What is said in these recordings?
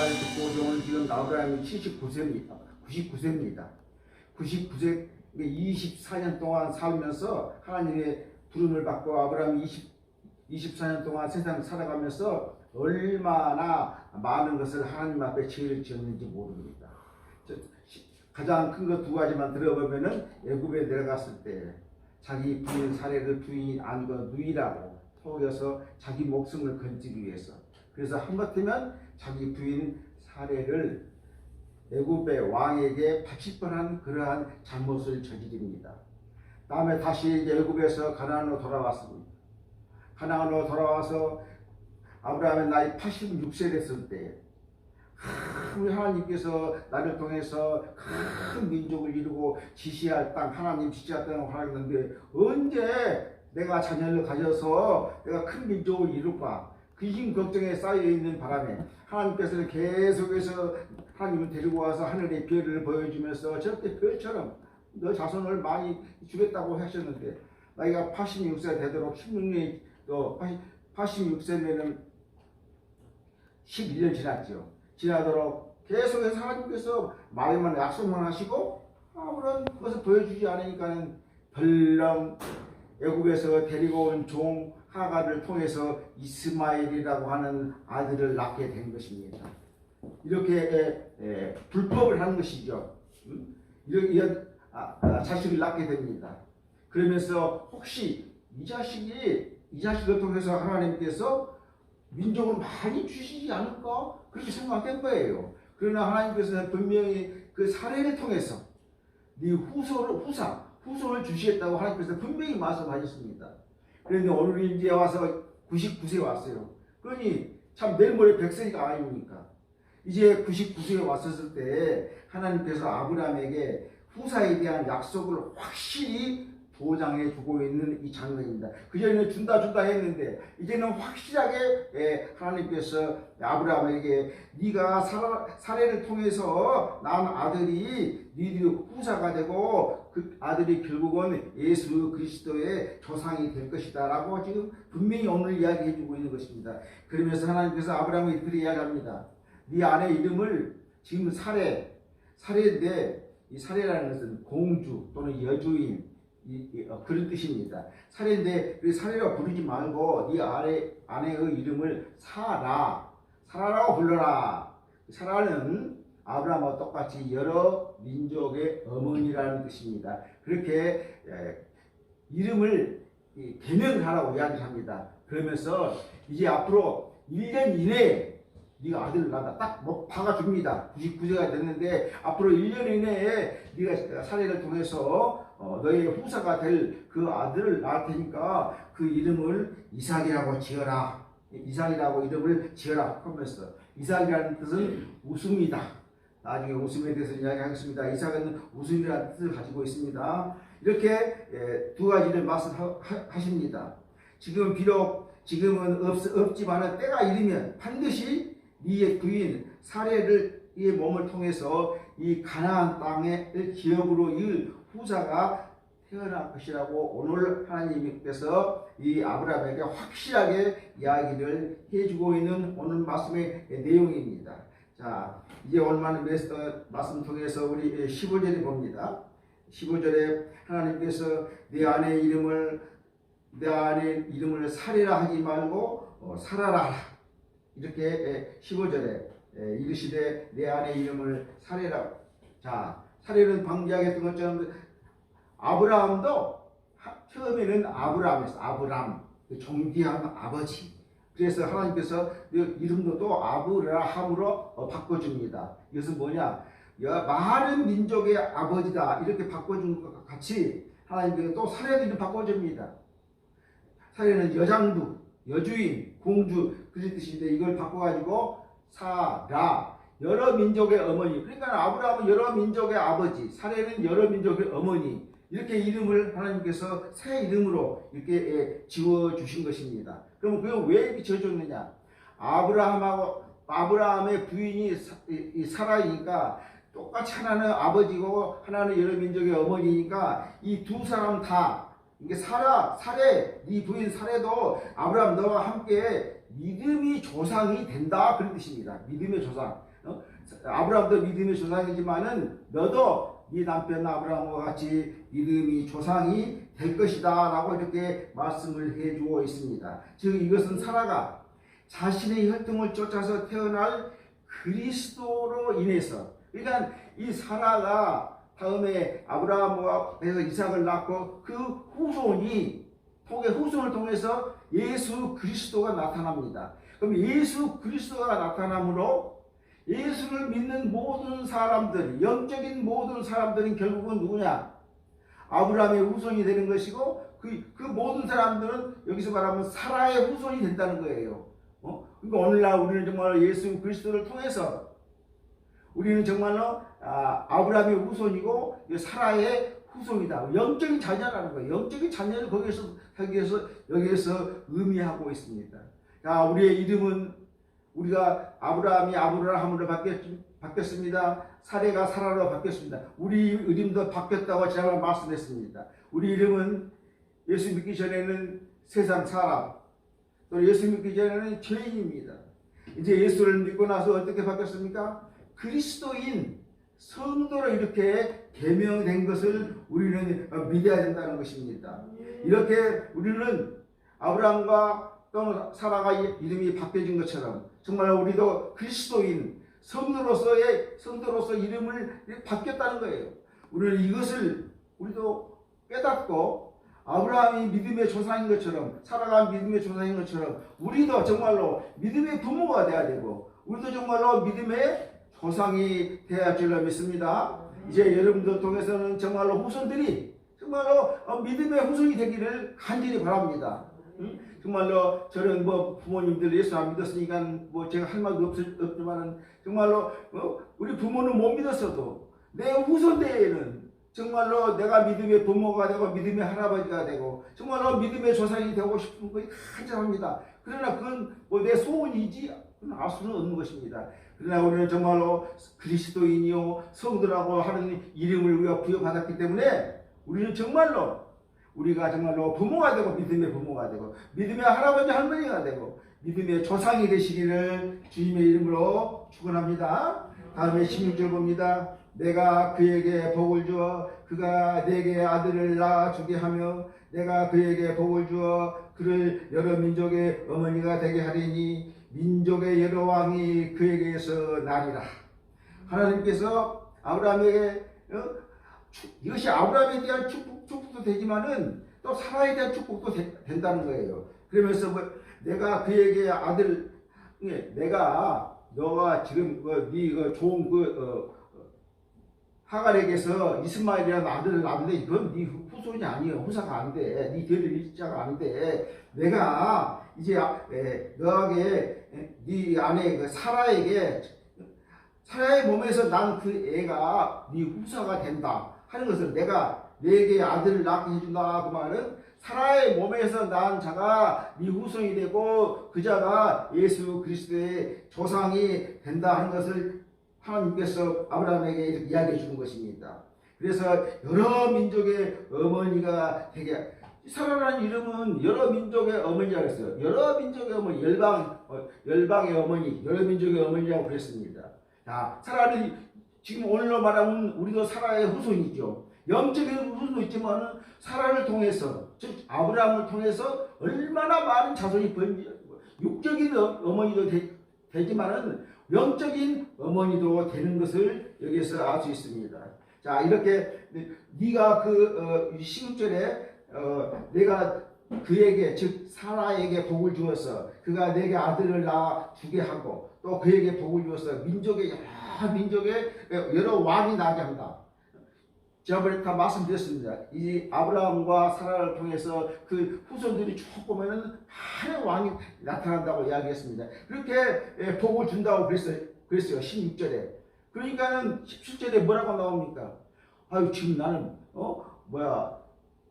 말을 듣고 오늘 지금 아브라함이 99세입니다. 99세입니다. 99세 24년 동안 살면서 하나님의 부름을 받고 아브라함이 24년 동안 세상 살아가면서 얼마나 많은 것을 하나님 앞에 죄를 지었는지 모릅니다. 가장 큰 것 두 가지만 들어보면은 애굽에 내려갔을 때 자기 부인 사례를 부인이 아니고 누이라고 속여서 자기 목숨을 건지기 위해서, 그래서 한번쯤은 자기 부인 사례를 애굽의 왕에게 바칠 뻔한 그러한 잘못을 저지릅니다. 다음에 다시 애굽에서 가나안으로 돌아왔습니다. 가나안으로 돌아와서 아브라함의 나이 86세 됐을 때 우리 하나님께서 나를 통해서 큰 민족을 이루고 지시할 땅, 하나님 지시할 땅을 허락했는데 언제 내가 자녀를 가져서 내가 큰 민족을 이룰까? 그 힘 걱정에 쌓여있는 바람에 하나님께서는 계속해서 하나님을 데리고 와서 하늘의 별을 보여주면서 저렇게 별처럼 너 자손을 많이 주겠다고 하셨는데 나이가 86세 되도록 16년이 또 86세면은 11년 지났죠. 지나도록 계속해서 하나님께서 말만 약속만 하시고 아무런 것을 보여주지 않으니까는 벌렁 애굽에서 데리고 온 종 하가를 통해서 이스마엘이라고 하는 아들을 낳게 된 것입니다. 이렇게 불법을 하는 것이죠. 이런 자식을 낳게 됩니다. 그러면서 혹시 이 자식을 통해서 하나님께서 민족을 많이 주시지 않을까? 그렇게 생각된 거예요. 그러나 하나님께서는 분명히 그 사례를 통해서 네 후손을 주시겠다고 하나님께서 분명히 말씀하셨습니다. 그런데 오늘 이제 와서 99세에 왔어요. 그러니 참 내일 모레 100세가 아닙니까? 이제 99세에 왔었을 때 하나님께서 아브라함에게 후사에 대한 약속을 확실히 보장해 주고 있는 이 장면입니다. 그전에는 준다 했는데 이제는 확실하게 하나님께서 아브라함에게 네가 사례를 통해서 난 아들이 네들의 후사가 되고 그 아들이 결국은 예수 그리스도의 조상이 될 것이다 라고 지금 분명히 오늘 이야기해 주고 있는 것입니다. 그러면서 하나님께서 아브라함에게 이렇게 이야기합니다. 네 아내 이름을 지금 사례인데 이 사례라는 것은 공주 또는 여주인 그런 뜻입니다. 사례인데 그 사례라고 부르지 말고 네 아내의 이름을 사라라고 불러라. 사라는 아브라함과 똑같이 여러 민족의 어머니라는 뜻입니다. 그렇게 이름을 개명을 하라고 이야기를 합니다. 그러면서 이제 앞으로 1년 이내에 네가 아들을 낳아 딱 박아줍니다. 99세가 됐는데 앞으로 1년 이내에 네가 사례를 통해서 너의 후사가 될 그 아들을 낳을 테니까 그 이름을 이삭이라고 지어라. 이삭이라고 이름을 지어라 하면서 이삭이라는 뜻은 웃음이다. 나중에 웃음에 대해서 이야기하겠습니다. 이삭은 웃음이라는 뜻을 가지고 있습니다. 이렇게 두 가지를 말씀하십니다. 지금은 없지만은 때가 이르면 반드시 네의 부인 사례의 몸을 통해서 이 가나안 땅의 기업으로 이을 후사가 태어날 것이라고 오늘 하나님께서 이 아브라함에게 확실하게 이야기를 해주고 있는 오늘 말씀의 내용입니다. 자, 이제 오늘 말씀 통해서 우리 15절에 봅니다. 15절에 하나님께서 내 아내 이름을 사례라 하지 말고 사라라 하라. 이렇게 15절에 이르시되 내 아내 이름을 사례라. 자, 사례는 방지하겠던 것처럼 아브라함도 처음에는 아브람, 존귀한 아버지. 그래서 하나님께서 이름도 또 아브라함으로 바꿔줍니다. 이것은 뭐냐? 많은 민족의 아버지다 이렇게 바꿔준 것과 같이 하나님께서 또 사례도 이름 바꿔줍니다. 사례는 여장부, 여주인, 공주 그런 뜻인데 이걸 바꿔가지고 사라, 여러 민족의 어머니. 그러니까 아브라함은 여러 민족의 아버지, 사례는 여러 민족의 어머니. 이렇게 이름을 하나님께서 새 이름으로 이렇게 지어주신 것입니다. 그럼 그게 왜 이렇게 지어줬느냐? 아브라함의 부인이 사라이니까 똑같이 하나는 아버지고 하나는 여러 민족의 어머니니까 이 두 사람 다 이게 사례, 네 부인 사례도 아브라함 너와 함께 믿음이 조상이 된다 그런 뜻입니다. 믿음의 조상. 아브라함도 믿음의 조상이지만은 너도 네 남편 아브라함과 같이 믿음이 조상이 될 것이다 라고 이렇게 말씀을 해주고 있습니다. 즉 이것은 사라가 자신의 혈통을 쫓아서 태어날 그리스도로 인해서, 그러니까 이 사라가 다음에 아브라함과 해서 이삭을 낳고 그 후손이 후손을 통해서 예수 그리스도가 나타납니다. 그럼 예수 그리스도가 나타남으로 예수를 믿는 모든 사람들, 영적인 모든 사람들은 결국은 누구냐? 아브라함의 후손이 되는 것이고 그 모든 사람들은 여기서 말하면 사라의 후손이 된다는 거예요. 그러니까 오늘날 우리는 정말 예수 그리스도를 통해서 우리는 정말로 아브라함의 후손이고 사라의 후손이다. 영적인 자녀라는 거예요. 영적인 자녀를 여기에서 의미하고 있습니다. 자, 우리의 이름은 우리가 아브라함이 아브라함으로 바뀌었습니다. 사레가 사라로 바뀌었습니다. 우리 이름도 바뀌었다고 제가 말씀했습니다. 우리 이름은 예수 믿기 전에는 세상 사람, 또 예수 믿기 전에는 죄인입니다. 이제 예수를 믿고 나서 어떻게 바뀌었습니까? 그리스도인 성도로 이렇게 계명된 것을 우리는 믿어야 된다는 것입니다. 이렇게 우리는 아브라함과 또는 사라가 이름이 바뀌어진 것처럼 정말 우리도 그리스도인 성도로서 이름을 바뀌었다는 거예요. 우리는 이것을 우리도 깨닫고 아브라함이 믿음의 조상인 것처럼 사라가 믿음의 조상인 것처럼 우리도 정말로 믿음의 부모가 되어야 되고 우리도 정말로 믿음의 조상이 되어야 줄로 믿습니다. 이제 여러분들 통해서는 정말로 후손들이 정말로 믿음의 후손이 되기를 간절히 바랍니다. 정말로 저는 부모님들 예수 안 믿었으니까 제가 할 말도 없지만은 정말로 우리 부모는 못 믿었어도 내 후손대에는 정말로 내가 믿음의 부모가 되고 믿음의 할아버지가 되고 정말로 믿음의 조상이 되고 싶은 것이 간절합니다. 그러나 그건 내 소원이지 알 수는 없는 것입니다. 그러나 우리는 정말로 그리스도인이요 성도라고 하는 이름을 우리가 부여받았기 때문에 우리는 우리가 정말로 부모가 되고 믿음의 부모가 되고 믿음의 할아버지 할머니가 되고 믿음의 조상이 되시기를 주님의 이름으로 축원합니다. 다음에 16절 봅니다. 내가 그에게 복을 주어 그가 내게 아들을 낳아주게 하며 내가 그에게 복을 주어 그를 여러 민족의 어머니가 되게 하리니 민족의 여러 왕이 그에게서 나리라. 하나님께서 아브라함에게 이것이 아브라함에 대한 축복도 되지만은 또 사라에 대한 축복도 된다는 거예요. 그러면서 내가 그에게 너가 지금 네 좋은 하갈에게서 이스마엘이라는 아들을 낳는데 이건 네 후손이 아니에요. 후사가 안 돼. 네 뒤를 일자가 안 돼. 내가 이제 너에게 네 아내 사라의 몸에서 난 그 애가 네 후사가 된다 하는 것을 내가 내게 아들을 낳게 해준다. 그 말은 사라의 몸에서 난 자가 네 후손이 되고 그 자가 예수 그리스도의 조상이 된다 하는 것을 하나님께서 아브라함에게 이야기해 주는 것입니다. 그래서 여러 민족의 어머니가 되게 사라라는 이름은 여러 민족의 어머니라고 했어요. 여러 민족의 어머니, 열방의 어머니, 여러 민족의 어머니라고 그랬습니다. 자, 사라는 지금 오늘로 말하면 우리도 사라의 후손이죠. 영적인 후손도 있지만 사라를 통해서, 즉 아브라함을 통해서 얼마나 많은 자손이 육적인 어머니도 되지만은 영적인 어머니도 되는 것을 여기서 알 수 있습니다. 자, 이렇게 네가 16절에 내가 그에게 즉 사라에게 복을 주어서 그가 내게 아들을 낳아주게 하고 또 그에게 복을 주어서 민족의 여러 왕이 나게 한다. 제가 다 말씀드렸습니다. 이 아브라함과 사라를 통해서 그 후손들이 쭉 보면은 많은 왕이 나타난다고 이야기했습니다. 그렇게 복을 준다고 그랬어요. 16절에. 그러니까는 17절에 뭐라고 나옵니까? 아유, 지금 나는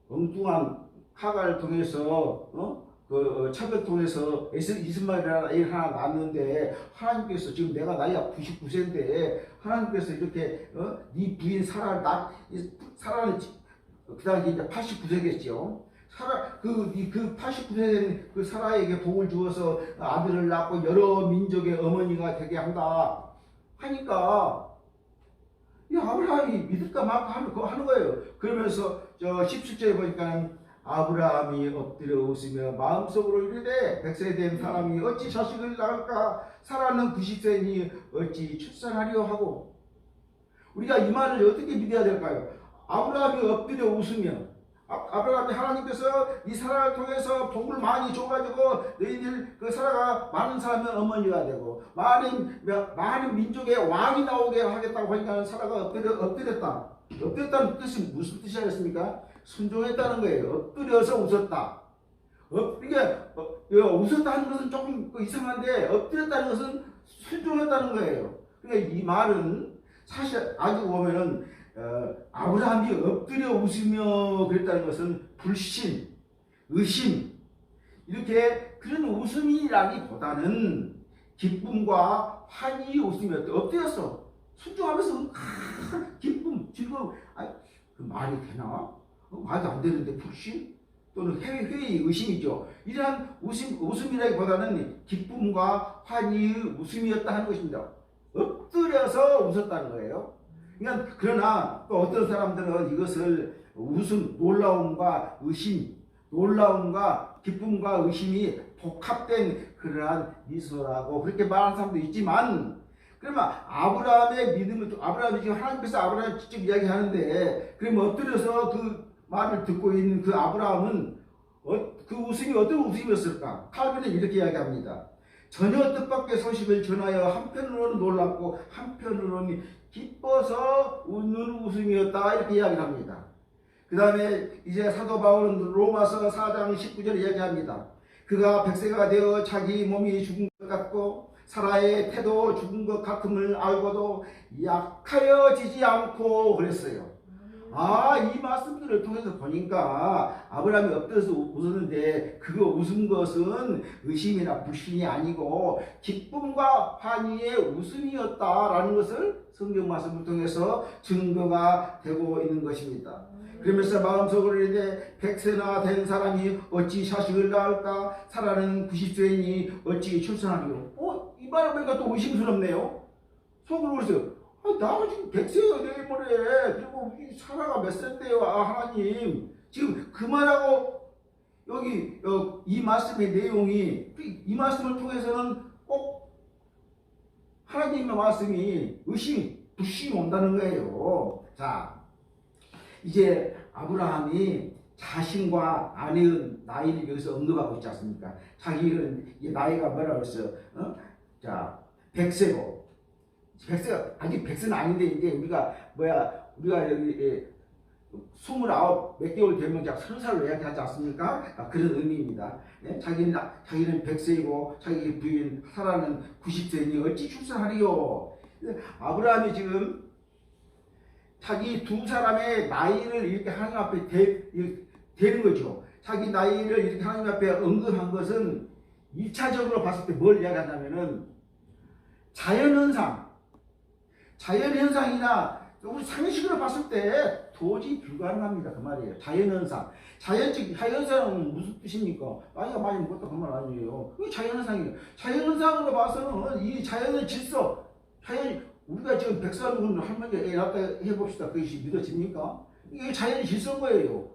엉뚱한 하갈을 통해서 첩을 통해서 이스마엘이라는 애를 하나 낳았는데 하나님께서 지금 내가 나이가 99세인데 하나님께서 이렇게 네 부인 사라는 그 당시 이제 89세겠죠. 그 89세 된 그 사라에게 복을 주어서 아들을 낳고 여러 민족의 어머니가 되게 한다 하니까 이 아브라함이 믿을까 말까 그거 하는 거예요. 그러면서 저 17절에 보니까 아브라함이 엎드려 웃으며 마음속으로 이르되 100세 된 사람이 어찌 자식을 낳을까? 사라는 90세니 어찌 출산하리요 하고. 우리가 이 말을 어떻게 믿어야 될까요? 아브라함이 엎드려 웃으며 아브라함이 하나님께서 이 사라를 통해서 복을 많이 줘가지고 너희들 그 사라가 많은 사람의 어머니가 되고 많은 민족의 왕이 나오게 하겠다고 하니까 사라가 엎드렸다. 엎드렸다는 뜻이 무슨 뜻이겠습니까? 순종했다는 거예요. 엎드려서 웃었다. 그러니까 웃었다 하는 것은 조금 이상한데 엎드렸다는 것은 순종했다는 거예요. 그러니까 이 말은 사실 아주 보면은 아브라함이 엎드려 웃으며 그랬다는 것은 불신, 의심 이렇게 그런 웃음이라기보다는 기쁨과 환희 웃음이었다. 엎드렸어. 순종하면서 기쁨, 즐거움. 그 말이 되나? 말도 안 되는데 불신? 또는 회의, 의심이죠. 이러한 웃음이라기보다는 기쁨과 환희의 웃음이었다 하는 것입니다. 엎드려서 웃었다는 거예요. 그러나 또 어떤 사람들은 이것을 웃음, 놀라움과 의심, 놀라움과 기쁨과 의심이 복합된 그러한 미소라고 그렇게 말하는 사람도 있지만, 그러면 아브라함의 믿음을, 아브라함이 지금 하나님께서 아브라함을 직접 이야기하는데, 그러면 엎드려서 그 말을 듣고 있는 그 아브라함은 그 웃음이 어떤 웃음이었을까? 칼빈은 이렇게 이야기합니다. 전혀 뜻밖의 소식을 전하여 한편으로는 놀랍고 한편으로는 기뻐서 웃는 웃음이었다, 이렇게 이야기를 합니다. 그 다음에 이제 사도 바울은 로마서 4장 19절에 이야기합니다. 그가 100세가 되어 자기 몸이 죽은 것 같고 사라의 태도 죽은 것 같음을 알고도 약하여지지 않고 그랬어요. 이 말씀들을 통해서 보니까 아브라함이 엎드려서 웃었는데 그거 웃은 것은 의심이나 불신이 아니고 기쁨과 환희의 웃음이었다라는 것을 성경 말씀을 통해서 증거가 되고 있는 것입니다. 그러면서 마음속으로 이제 100세나 된 사람이 어찌 자식을 낳을까? 사라는 90세이니 어찌 출산하리요? 이 말을 보니까 또 의심스럽네요. 속으로 그랬어요. 나가 지금 100세가 되어버려. 그리고 이 사라가 몇 세인데요, 하나님. 지금 그 말하고 여기 이 말씀의 내용이, 이 말씀을 통해서는 꼭 하나님의 말씀이 의심, 불신이 온다는 거예요. 자, 이제 아브라함이 자신과 아내의 나이를 여기서 언급하고 있지 않습니까? 자기는 나이가 뭐라고 했어요? 자, 100세고. 100세가 아직 100세는 아닌데 이제 우리가 여기 29 몇 개월 되면 약 30살로 예약하지 않습니까? 그런 의미입니다. 자기는 100세이고 자기 부인 사라는 90세니 어찌 출산하리요? 아브라함이 지금 자기 두 사람의 나이를 이렇게 하나님 앞에 대는 거죠. 자기 나이를 이렇게 하나님 앞에 언급한 것은 1차적으로 봤을 때 뭘 이야기하냐면은 자연현상이나 우리 상식으로 봤을 때 도저히 불가능합니다. 그 말이에요. 자연현상. 자연현상은 무슨 뜻입니까? 나이가 많이 먹었다 그 말 아니에요. 그게 자연현상이에요. 자연현상으로 봐서는 이 자연의 질서, 우리가 지금 100살 할머니가 애 낳았다 해봅시다. 그것이 믿어집니까? 이게 자연의 질서인 거예요.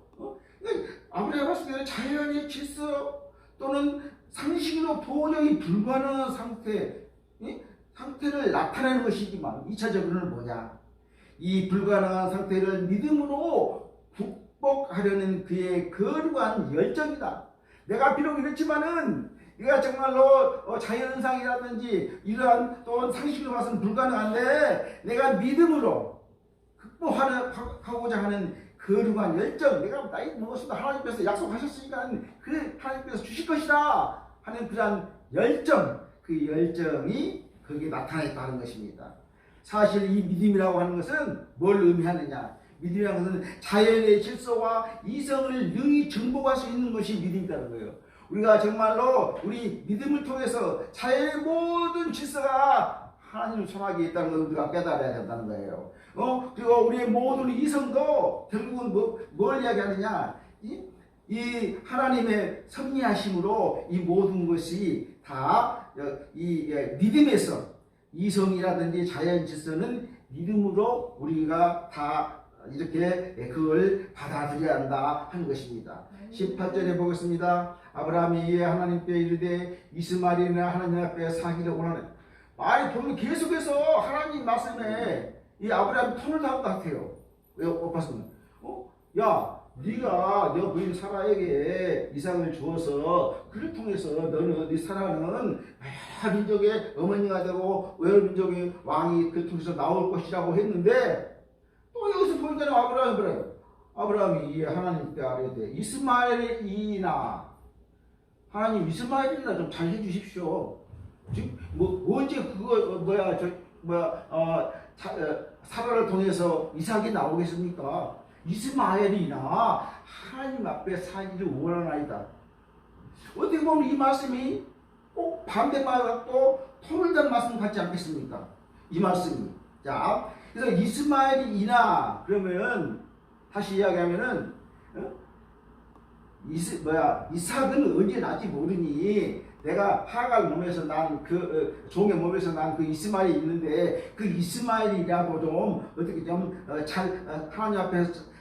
그러니까 아브라함이 봤을 때는 자연의 질서 또는 상식으로 도저히 불가능한 상태를 나타내는 것이지만 2차적으로는 뭐냐? 이 불가능한 상태를 믿음으로 극복하려는 그의 거룩한 열정이다. 내가 비록 이렇지만은 이가 정말로 자연현상이라든지 이러한 또한 상식으로 봐서는 불가능한데 내가 믿음으로 극복하고자 하는 거룩한 열정, 내가 나이 먹었으니까 하나님께서 약속하셨으니까 그 하나님께서 주실 것이다 하는 그러한 열정, 그 열정이 거기에 나타났다는 것입니다. 사실 이 믿음이라고 하는 것은 뭘 의미하느냐? 믿음이라는 것은 자연의 질서와 이성을 능히 정복할 수 있는 것이 믿음이라는 거예요. 우리가 정말로 우리 믿음을 통해서 자연의 모든 질서가 하나님의 손아귀에 있다는 것을 우리가 깨달아야 된다는 거예요. 그리고 우리의 모든 이성도 결국은 뭘 이야기하느냐? 이 하나님의 섭리하심으로 이 모든 것이 다 이 믿음에서 이성이라든지 자연 질서는 믿음으로 우리가 다 이렇게 그걸 받아들여야 한다 하는 것입니다. 18절에 보겠습니다. 아브라함이 이에 하나님께 이르되 이스마엘이나 하나님 앞에 사기를 원하는, 말이 보면 계속해서 하나님 말씀에 이 아브라함이 톤을 잡은 것 같아요. 왜 봤습니까? 야, 네가 너 부인 사라에게 이삭을 주어서 그를 통해서 너는 네 사라는 여러 민족의 어머니가 되고 여러 민족의 왕이 그 통해서 나올 것이라고 했는데, 또 여기서 보니까 아브라함이 그래요. 아브라함이 이에 하나님께 아뢰되 이스마엘이나, 하나님 이스마엘이나 좀 잘 해주십시오. 지금 뭐 언제 그거 사라를 통해서 이삭이 나오겠습니까? 이스마엘이나 하나님 앞에 살기를 원하나이다. 어떻게 보면 이 말씀이 꼭 반대말 같고 톤을 단 말씀 같지 않겠습니까? 이 말씀이. 자, 그래서 이스마엘이나 그러면 다시 이야기하면은 이삭은 언제 날지 모르니 내가 하갈 몸에서 난 그 종의 몸에서 난 그 이스마엘이 있는데 그 이스마엘이라고 좀 어떻게 좀 잘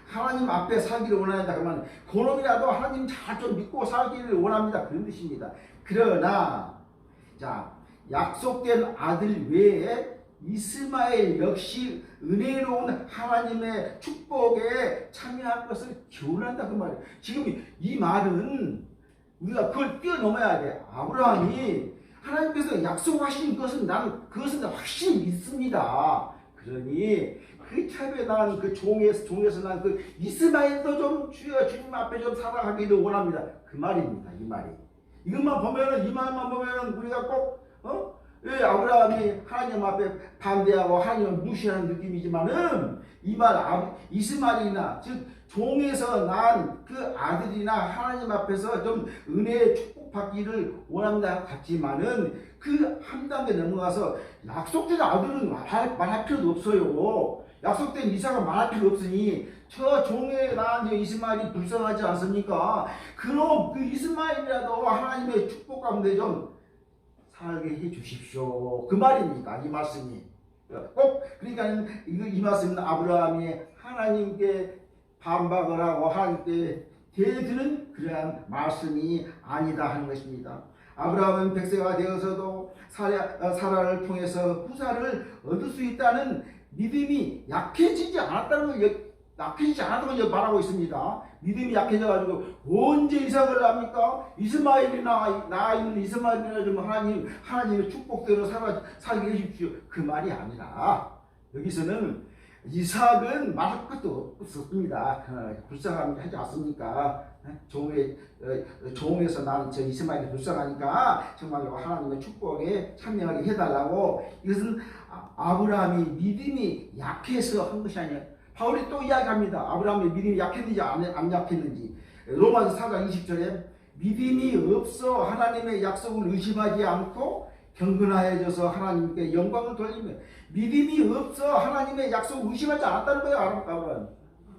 하나님 앞에 살기를 원한다 그러면 그놈이라도 하나님 잘 좀 믿고 살기를 원합니다. 그런 뜻입니다. 그러나 자, 약속된 아들 외에 이스마엘 역시 은혜로운 하나님의 축복에 참여할 것을 기원한다 그 말이에요. 지금 이 말은 우리가 그걸 뛰어넘어야 돼. 아브라함이 하나님께서 약속하신 것은 나는 그것은 확실히 믿습니다. 그러니 그 차에 난 그 종에서 난 그 이스마엘도 좀 주님 앞에 좀 살아가기를 원합니다. 그 말입니다. 이 말이. 이것만 보면은 이 말만 보면은 우리가 꼭 왜 아브라함이 하나님 앞에 반대하고 하나님을 무시하는 느낌이지만은 이 말 이스마엘이나 즉 종에서 난 그 아들이나 하나님 앞에서 좀 은혜의 축복받기를 원한다 같지만은 그 한 단계 넘어가서 약속된 아들은 말할 필요도 없어요. 약속된 이삭은 말할 필요 없으니 저 종에 난 이스마엘이 불쌍하지 않습니까? 그럼 그 이스마엘이라도 하나님의 축복 가운데 좀 살게 해 주십시오. 그 말입니다. 이 말씀이 꼭 그러니까 이 말씀은 아브라함이 하나님께 반박을 하고 하나님께 대드는 그러한 말씀이 아니다 하는 것입니다. 아브라함은 100세가 되어서도 사라를 통해서 후사를 얻을 수 있다는 믿음이 약해지지 않았다는 걸 말하고 있습니다. 믿음이 약해져가지고 언제 이삭을 낳습니까? 이스마엘이나 나 있는 이스마엘이나 좀 하나님의 축복대로 살게 해주십시오. 그 말이 아니라 여기서는 이삭은 말할 것도 없었습니다. 불쌍함이 하지 않습니까? 종에서 난 저 이스마엘이 불쌍하니까 정말로 하나님의 축복에 참여하게 해달라고. 이것은 아브라함이 믿음이 약해서 한 것이 아니에요. 바울이 또 이야기합니다. 아브라함의 믿음이 약했는지 안 약했는지. 로마서 4장 20절에 믿음이 없어 하나님의 약속을 의심하지 않고 경건하여져서 하나님께 영광을 돌리며, 믿음이 없어 하나님의 약속을 의심하지 않았다는 거예요. 아브라함은.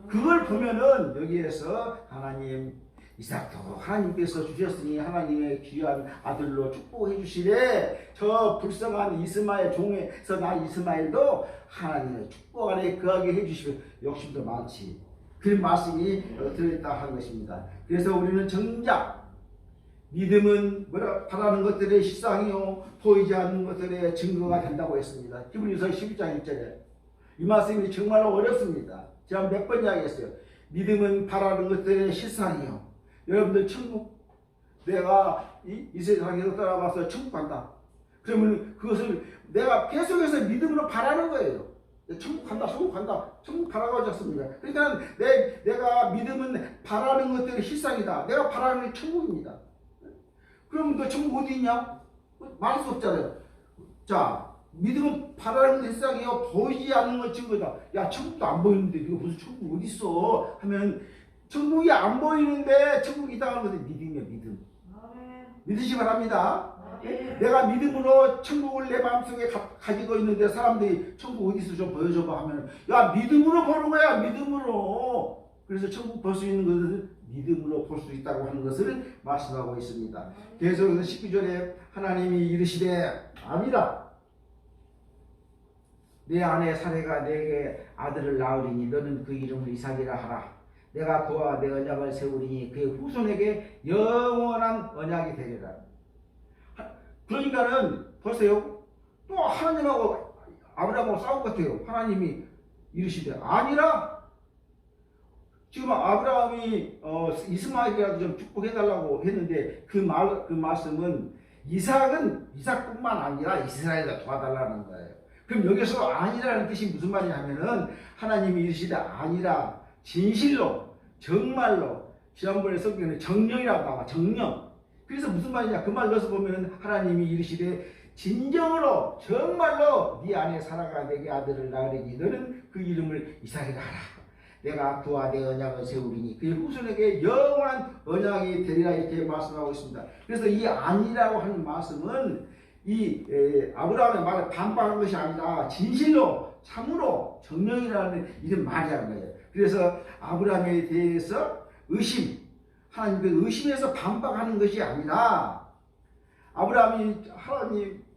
그걸 보면은 여기에서 하나님 이삭도 하나님께서 주셨으니 하나님의 귀한 아들로 축복해 주시되 저 불쌍한 이스마엘 종에서 난 이스마엘도 하나님의 축복 안에 거하게 해 주시면 욕심도 많지. 그런 말씀이 들어있다 하는 것입니다. 그래서 우리는 정작 믿음은 바라는 것들의 실상이요 보이지 않는 것들의 증거가 된다고 했습니다. 히브리서 12장 1절에 이 말씀이 정말로 어렵습니다. 제가 몇 번 이야기했어요. 믿음은 바라는 것들의 실상이요. 여러분들 천국, 내가 이 세상에서 따라와서 천국 간다. 그러면 그것을 내가 계속해서 믿음으로 바라는 거예요. 천국 간다, 천국 간다, 천국 바라고 하셨습니다. 그러니까 내가 믿음은 바라는 것들의 실상이다. 내가 바라는 게 천국입니다. 그럼 너 천국 어디 있냐? 말할 수 없잖아요. 자, 믿음은 바라는 것 실상이요 보이지 않는 것 증거다. 야, 천국도 안 보이는데 이거 무슨 천국 어디 있어? 하면 천국이 안 보이는데 천국이 있다는 것은 믿음이에요. 믿음. 믿으시 바랍니다. 내가 믿음으로 천국을 내 마음속에 가지고 있는데 사람들이 천국 어디 있어 좀 보여줘봐 하면 야, 믿음으로 보는 거야. 믿음으로. 그래서 천국 볼 수 있는 것은 믿음으로 볼 수 있다고 하는 것을 말씀하고 있습니다. 계속해서 19절에 하나님이 이르시되 아니라 내 아내 사례가 내게 아들을 낳으리니 너는 그 이름을 이삭이라 하라. 내가 그와 내 언약을 세우리니 그의 후손에게 영원한 언약이 되리라. 그러니까는 보세요. 또 하나님하고 아브라함하고 싸운 것 같아요. 하나님이 이르시되 아니라 지금 아브라함이 이스마엘이라도 좀 축복해달라고 했는데 그 말씀은 이삭뿐만 아니라 이스라엘도 도와달라는 거예요. 그럼 여기서 아니라는 뜻이 무슨 말이냐면은 하나님이 이르시되 아니라 진실로 정말로 지난번에 성경에는 정령이라고 나와. 정령. 그래서 무슨 말이냐 그 말 넣어서 보면은 하나님이 이르시되 진정으로 정말로 네 아내 사라가 내게 아들을 낳으리니 너는 그 이름을 이삭이라 하라. 내가 그와 내 언약을 세우리니 그의 후손에게 영원한 언약이 되리라 이렇게 말씀하고 있습니다. 그래서 이 아니라고 하는 말씀은 이 아브라함의 말을 반박한 것이 아니라 진실로 참으로 정령이라는 이런 말이라는 거예요. 그래서 아브라함에 대해서 하나님께 의심해서 반박하는 것이 아니라 아브라함이 하나님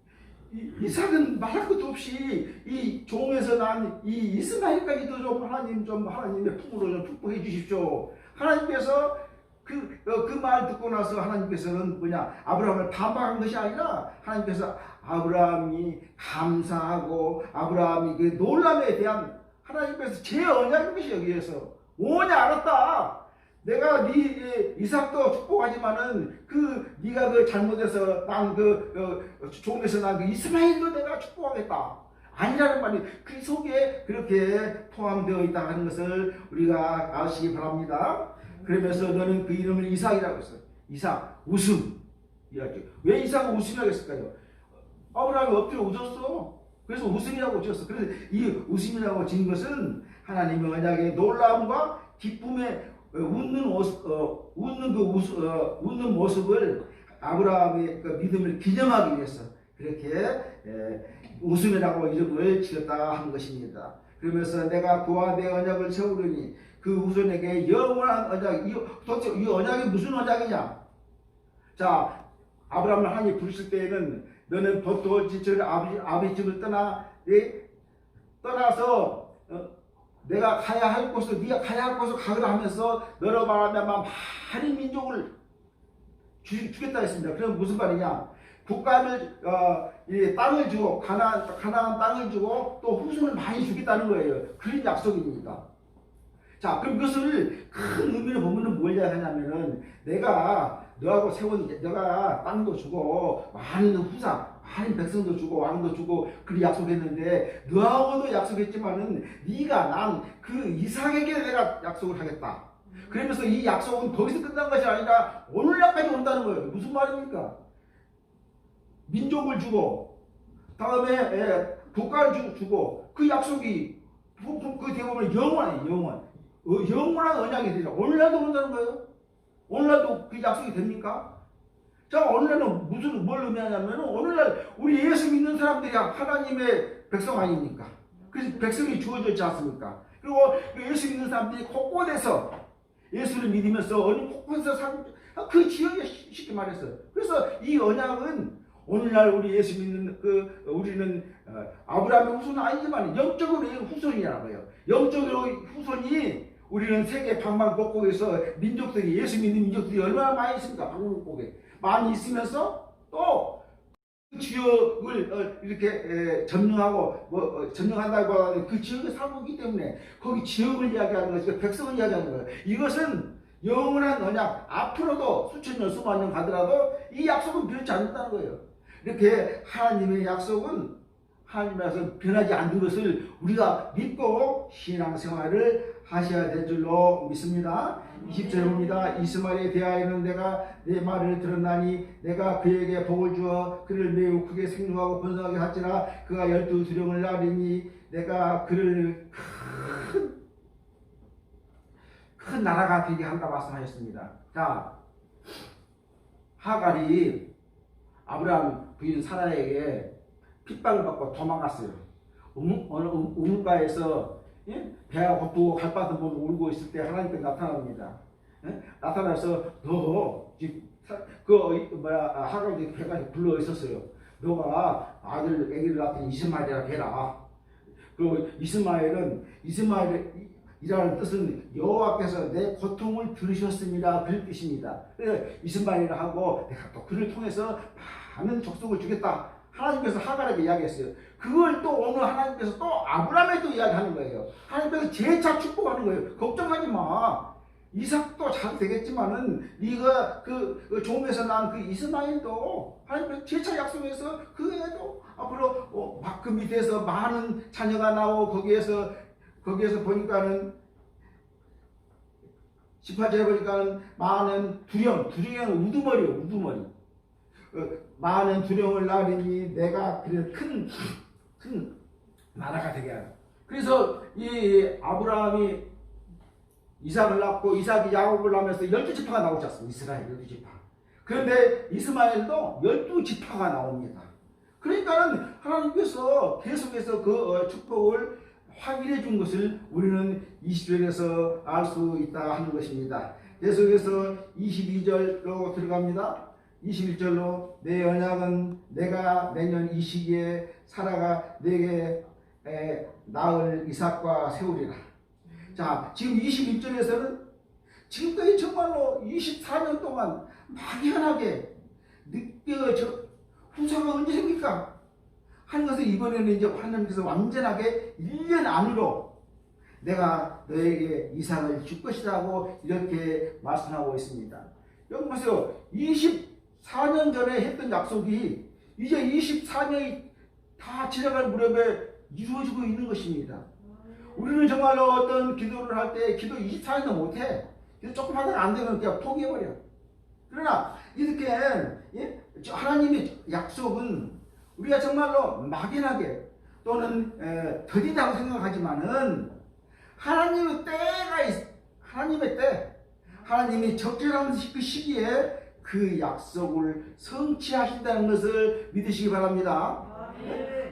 이삭은 말할 것도 없이 이 종에서 난 이 이스마엘까지도 좀 하나님의 품으로 좀 축복해 주십시오. 하나님께서 그 말 듣고 나서 하나님께서는 아브라함을 반박한 것이 아니라 하나님께서 아브라함이 감사하고 아브라함이 그 놀람에 대한 하나님께서 제 언약인 것이 여기에서 오냐 알았다. 내가 네 이삭도 축복하지만은 네가 잘못해서 난 종에서 난 그 이스마엘도 내가 축복하겠다. 아니라는 말이 그 속에 그렇게 포함되어 있다 하는 것을 우리가 아시기 바랍니다. 그러면서 너는 그 이름을 이삭이라고 했어요. 이삭, 웃음. 왜 이삭은 웃음이라고 했을까요? 아브라함이 엎드려 웃었어. 그래서 웃음이라고 지었어. 그래서 이 웃음이라고 지은 것은 하나님의 언약의 놀라움과 기쁨의 웃는 모습을 아브라함의 그 믿음을 기념하기 위해서 그렇게 웃음이라고 이름을 지었다 한 것입니다. 그러면서 내가 그와 내 언약을 세우려니 그 후손에게 영원한 언약. 도대체 이 언약이 무슨 언약이냐? 자, 아브라함을 하나님이 부르실 때에는 너는 벗도지처를 아버지 집을 떠나서 내가 가야 할 곳을 네가 가야 할 곳을 가거라 하면서 너로 말하면 많은 민족을 주겠다 했습니다. 그럼 무슨 말이냐? 국가를 땅을 주고 가나안 땅을 주고 또 후손을 많이 주겠다는 거예요. 그런 약속입니다. 자, 그럼 그것을 큰 의미로 보면은 뭘 하냐면은 내가 너하고 내가 땅도 주고 많은 백성도 주고 왕도 주고 그렇게 약속했는데 너하고도 약속했지만은 네가 난 그 이삭에게 내가 약속을 하겠다. 그러면서 이 약속은 거기서 끝난 것이 아니라 오늘날까지 온다는 거예요. 무슨 말입니까? 민족을 주고 다음에 국가를 주고 그 약속이 그 대부분 영원한 언약이 되죠. 오늘날도 온다는 거예요. 오늘날도 그 약속이 됩니까? 자, 오늘날은 뭘 의미하냐면 오늘날 우리 예수 믿는 사람들이 하나님의 백성 아닙니까? 그래서 백성이 주어져 있지 않습니까? 그리고 예수 믿는 사람들이 곳곳에서 예수를 믿으면서 어느 곳곳에서 사는 그 지역에 쉽게 말해서 그래서 이 언약은 오늘날 우리 예수 믿는 우리는 아브라함의 후손은 아니지만 영적으로 후손이라고요. 영적으로 후손이 우리는 세계 방방곡곡에서 민족들이 예수 믿는 민족들이 얼마나 많이 있습니까? 방방곡곡에 많이 있으면서 또 그 지역을 이렇게 점령한다고 하는 그 지역에 살고 있기 때문에 거기 지역을 이야기하는 것이 백성을 이야기하는 거예요. 이것은 영원한 언약, 앞으로도 수천 년 수만 년 가더라도 이 약속은 변치 않는다는 거예요. 이렇게 하나님의 약속은 변하지 않는 것을 우리가 믿고 신앙생활을 하셔야 될 줄로 믿습니다. 20절에 봅니다. 이스마엘에 대하여는 내가 내 말을 들었나니 내가 그에게 복을 주어 그를 매우 크게 생육하고 번성하게 하지라 그가 12두령을 낳으리니 내가 그를 큰 나라가 되게 한다 말씀하셨습니다. 자, 하갈이 아브라함 부인 사라에게 핍박을 받고 도망갔어요. 우물가에서 배가 고프고 갈바도 못 울고 있을 때 하나님께 나타납니다. 나타나서 하갈이 배가 불러 있었어요. 너가 아기를 낳더니 이스마엘이라 해라. 그리고 이스마엘이라는 뜻은 여호와께서 내 고통을 들으셨습니다. 그런 뜻입니다. 그래서 이스마엘하고 내가 또 그를 통해서 많은 족속을 주겠다. 하나님께서 하갈에게 이야기했어요. 그걸 또 오늘 하나님께서 또 아브라함에도 이야기하는 거예요. 하나님께서 재차 축복하는 거예요. 걱정하지 마. 이삭도 잘 되겠지만은 네가 그 종에서 난 그 이스마엘도 하나님께서 재차 약속해서 그 애도 앞으로 그 밑에서 많은 자녀가 나오고 거기에서 보니까는 18절에 보니까는 많은 두령은 우두머리. 많은 두령을 낳으니 내가 그를 큰 나라가 되게 하라. 그래서 이 아브라함이 이삭을 낳고 이삭이 야곱을 낳으면서 12지파가 나오지 않습니까? 이스라엘 12지파. 그런데 이스마엘도 12지파가 나옵니다. 그러니까는 하나님께서 계속해서 그 축복을 확인해 준 것을 우리는 20절에서 알 수 있다 하는 것입니다. 계속해서 22절로 들어갑니다. 21절로 내 언약은 내가 내년 이 시기에 사라가 내게 낳을 이삭과 세우리라. 자, 지금 21절에서는 지금까지 정말로 24년 동안 막연하게 느껴져 후사가 언제 생길까 하는 것을 이번에는 이제 하나님께서 완전하게 1년 안으로 내가 너에게 이삭을 줄 것이라고 이렇게 말씀하고 있습니다. 여기 보세요. 24년 전에 했던 약속이 이제 24년이 다 지나갈 무렵에 이루어지고 있는 것입니다. 우리는 정말로 어떤 기도를 할 때 기도 24년도 못해. 기도 조금 하다가 안 되면 그냥 포기해버려. 그러나 이렇게 하나님의 약속은 우리가 정말로 막연하게 또는 더디다고 생각하지만은 하나님의 때가 하나님의 때, 하나님이 적절한 그 시기에 그 약속을 성취하신다는 것을 믿으시기 바랍니다.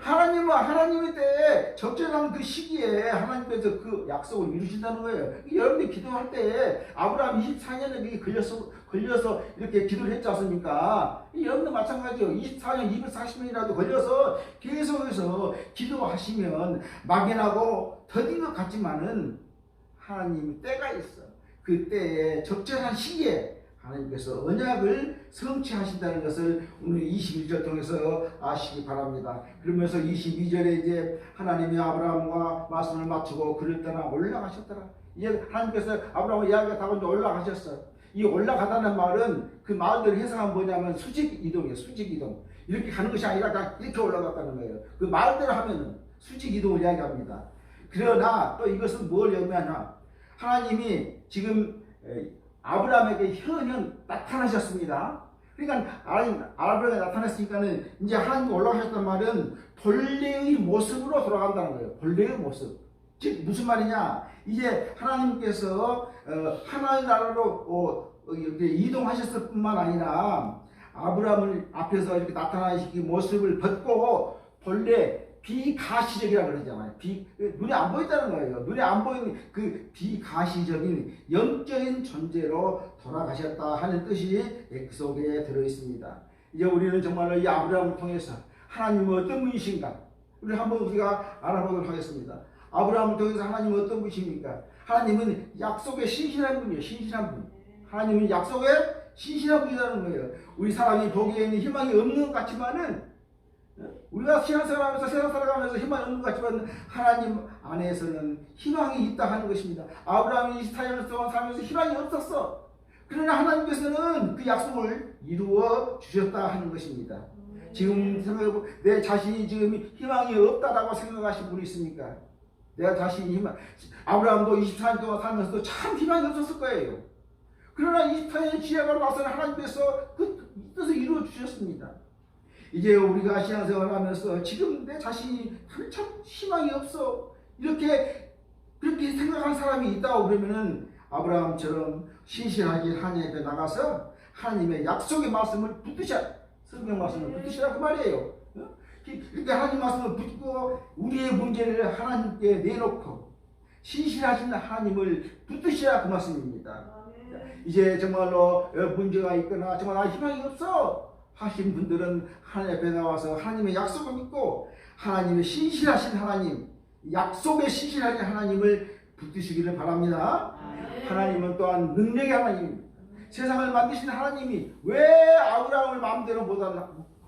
하나님은 하나님의 때에 적절한 그 시기에 하나님께서 그 약속을 이루신다는 거예요. 여러분들이 기도할 때 아브라함 24년에 걸려서 이렇게 기도를 했지 않습니까? 여러분도 마찬가지예요. 24년, 240년이라도 걸려서 계속해서 기도하시면 막연하고 더딘 것 같지만은 하나님 때가 있어. 그 때에 적절한 시기에 하나님께서 언약을 성취하신다는 것을 오늘 21절 통해서 아시기 바랍니다. 그러면서 22절에 이제 하나님이 아브라함과 말씀을 마치고 그를 떠나 올라가셨더라. 이제 하나님께서 아브라함과 이야기가 다 이제 올라가셨어요. 이 올라가다는 말은 그 말대로 해석하면 뭐냐면 수직 이동이에요. 수직 이동. 이렇게 가는 것이 아니라 그냥 이렇게 올라갔다는 거예요. 그 말대로 하면은 수직 이동을 이야기합니다. 그러나 또 이것은 뭘 의미하냐? 하나님이 지금 아브라함에게 현현 나타나셨습니다. 그러니까 아브라함에 나타났으니까는 이제 하나님 올라가셨단 말은 본래의 모습으로 돌아간다는 거예요. 본래의 모습. 즉 무슨 말이냐? 이제 하나님께서 하나의 나라로 이렇게 이동하셨을 뿐만 아니라 아브라함을 앞에서 이렇게 나타나시기 모습을 벗고 본래 비가시적이라고 그러잖아요. 눈에 안 보인다는 거예요. 눈에 안 보이는 그 비가시적인 영적인 존재로 돌아가셨다 하는 뜻이 그 속에 들어있습니다. 이제 우리는 정말로 이 아브라함을 통해서 하나님은 어떤 분이신가? 우리가 알아보도록 하겠습니다. 아브라함을 통해서 하나님은 어떤 분이십니까? 하나님은 약속에 신실한 분이에요. 신실한 분. 하나님은 약속에 신실한 분이라는 거예요. 우리 사람이 보기에는 희망이 없는 것 같지만은 우리가 신앙생활하면서 세상 살아가면서 희망이 없는 것 같지만 하나님 안에서는 희망이 있다 하는 것입니다. 아브라함이 24년 동안 살면서 희망이 없었어. 그러나 하나님께서는 그 약속을 이루어 주셨다 하는 것입니다. 지금 생각해보면 내 자신이 지금 희망이 없다라고 생각하시는 분이 있습니까? 내가 자신이 아브라함도 24년 동안 살면서도 참 희망이 없었을 거예요. 그러나 24년이 지나가고 나서는 하나님께서 그 뜻을 이루어 주셨습니다. 이제 우리가 신앙생활을 하면서 지금 내 자신이 참 희망이 없어. 그렇게 생각하는 사람이 있다고 그러면은 아브라함처럼 신실하게 하나님 앞에 나가서 하나님의 약속의 말씀을 붙드셔. 성경 말씀을 붙드시라 그 말이에요. 이렇게 하나님 말씀을 붙고 우리의 문제를 하나님께 내놓고 신실하신 하나님을 붙드시라 그 말씀입니다. 이제 정말로 문제가 있거나 정말 희망이 없어 하신 분들은 하나님 앞에 나와서 하나님의 약속을 믿고 하나님의 신실하신 하나님, 약속에 신실하게 하나님을 붙드시기를 바랍니다. 하나님은 또한 능력의 하나님입니다. 세상을 만드신 하나님이 왜 아브라함을 마음대로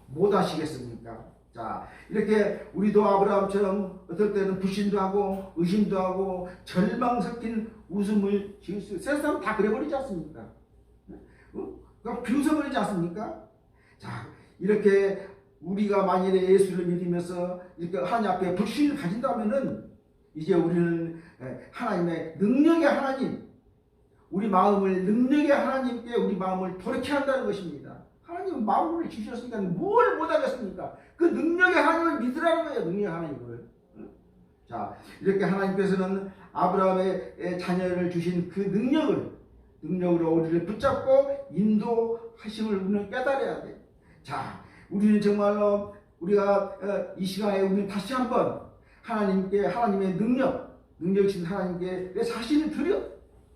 못 하시겠습니까? 자, 이렇게 우리도 아브라함처럼 어떨 때는 불신도 하고 의심도 하고 절망 섞인 웃음을 지을 수, 세상 다 그래버리지 않습니까? 그러니까 비웃어버리지 않습니까? 자, 이렇게 우리가 만일에 예수를 믿으면서 이렇게 하나님 앞에 불신을 가진다면은 이제 우리는 하나님의 능력의 하나님, 우리 마음을 능력의 하나님께 우리 마음을 돌이켜 한다는 것입니다. 하나님은 마음을 주셨으니까 뭘 못하겠습니까? 그 능력의 하나님을 믿으라는 거예요. 능력의 하나님을. 자, 이렇게 하나님께서는 아브라함의 자녀를 주신 그 능력으로 우리를 붙잡고 인도하심을 우리는 깨달아야 돼. 자, 우리는 정말로 우리가 이 시간에 우리는 다시 한번 하나님께 하나님의 능력이신 하나님께 내 자신을 드려.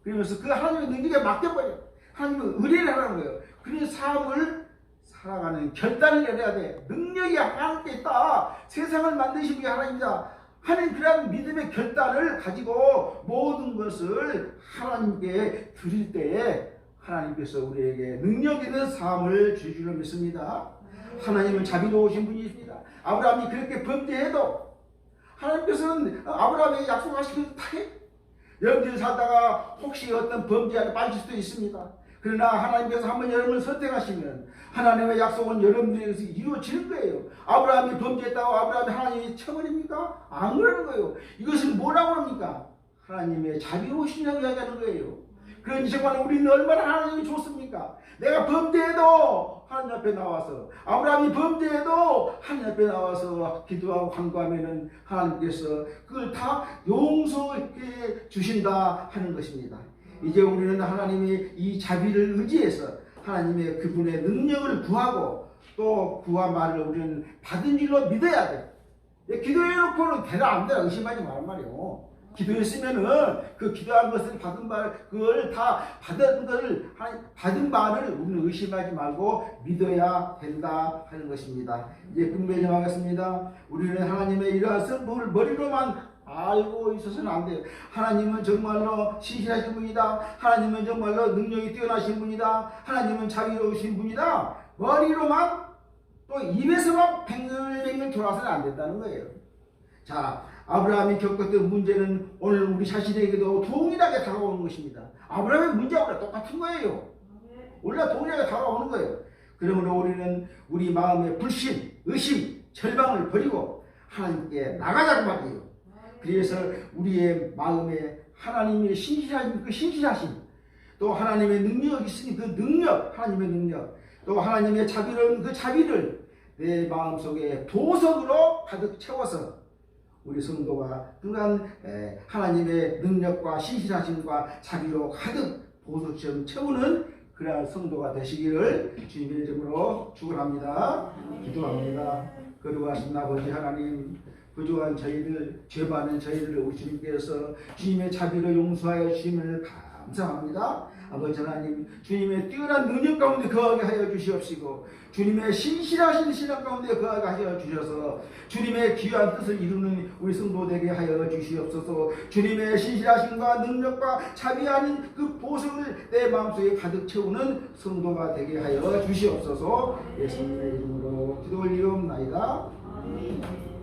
그러면서 그 하나님의 능력에 맡겨버려. 하나님은 의뢰를 하라는 거예요. 그런 삶을 살아가는 결단을 내려야 돼. 능력이 하나님께 있다. 세상을 만드신 게 하나님이다 하는 그런 믿음의 결단을 가지고 모든 것을 하나님께 드릴 때에 하나님께서 우리에게 능력 있는 삶을 주실 줄 믿습니다. 하나님은 자비로우신 분이십니다. 아브라함이 그렇게 범죄해도 하나님께서는 아브라함에게 약속하시기로 다 해. 여러분들이 살다가 혹시 어떤 범죄 안에 빠질 수도 있습니다. 그러나 하나님께서 한번 여러분을 선택하시면 하나님의 약속은 여러분들에게서 이루어지는 거예요. 아브라함이 범죄했다고 아브라함이 하나님이 쳐버립니까? 안 그러는 거예요. 이것은 뭐라고 합니까? 하나님의 자비로우시냐고 이야기하는 거예요. 그러니 정말 우리는 얼마나 하나님이 좋습니까? 내가 범죄해도 하나님 앞에 나와서, 아브라함이 범죄해도 하나님 앞에 나와서 기도하고 간구하면은 하나님께서 그걸 다 용서해 주신다 하는 것입니다. 이제 우리는 하나님이 이 자비를 의지해서 하나님의 그분의 능력을 구하고 또 구한 말을 우리는 받은 줄로 믿어야 돼. 기도해놓고는 되나 안 되나 의심하지 말란 말이에요. 기도했으면은 그 기도한 것을 받은 말, 그걸 다 받은 말을 우리는 의심하지 말고 믿어야 된다 하는 것입니다. 이제 끝맺음하겠습니다. 우리는 하나님의 이러한 선포를 머리로만 알고 있어서는 안 돼요. 하나님은 정말로 신실하신 분이다. 하나님은 정말로 능력이 뛰어나신 분이다. 하나님은 자비로우신 분이다. 머리로만 또 입에서만 뱅글뱅글 돌아서는 안 된다는 거예요. 자, 아브라함이 겪었던 문제는 오늘 우리 자신에게도 동일하게 다가오는 것입니다. 아브라함의 문제하고 똑같은 거예요. 우리가 동일하게 다가오는 거예요. 그러므로 우리는 우리 마음의 불신, 의심, 절망을 버리고 하나님께 나가자고 말이에요. 그래서 우리의 마음에 하나님의 신실하심, 또 하나님의 능력이 있으니 그 능력, 하나님의 능력, 또 하나님의 자비로운 그 자비를 내 마음속에 보석으로 가득 채워서 우리 성도가 그러한 하나님의 능력과 신실하심과 자비로 가득 보석처럼 채우는 그러한 성도가 되시기를 주님의 이름으로 축원합니다. 기도합니다. 거룩하신 아버지 하나님, 부족한 저희를, 죄 많은 저희를 우리 주님께서 주님의 자비로 용서하여 주심을 감사합니다. 아버지 하나님, 주님의 뛰어난 능력 가운데 거하게 하여 주시옵시고 주님의 신실하신 신앙 가운데 거하게 하여 주셔서 주님의 귀한 뜻을 이루는 우리 성도 되게 하여 주시옵소서. 주님의 신실하심과 능력과 자비하는 그 보석을 내 마음속에 가득 채우는 성도가 되게 하여 주시옵소서. 예수님의 이름으로 기도 올리옵나이다. 아멘.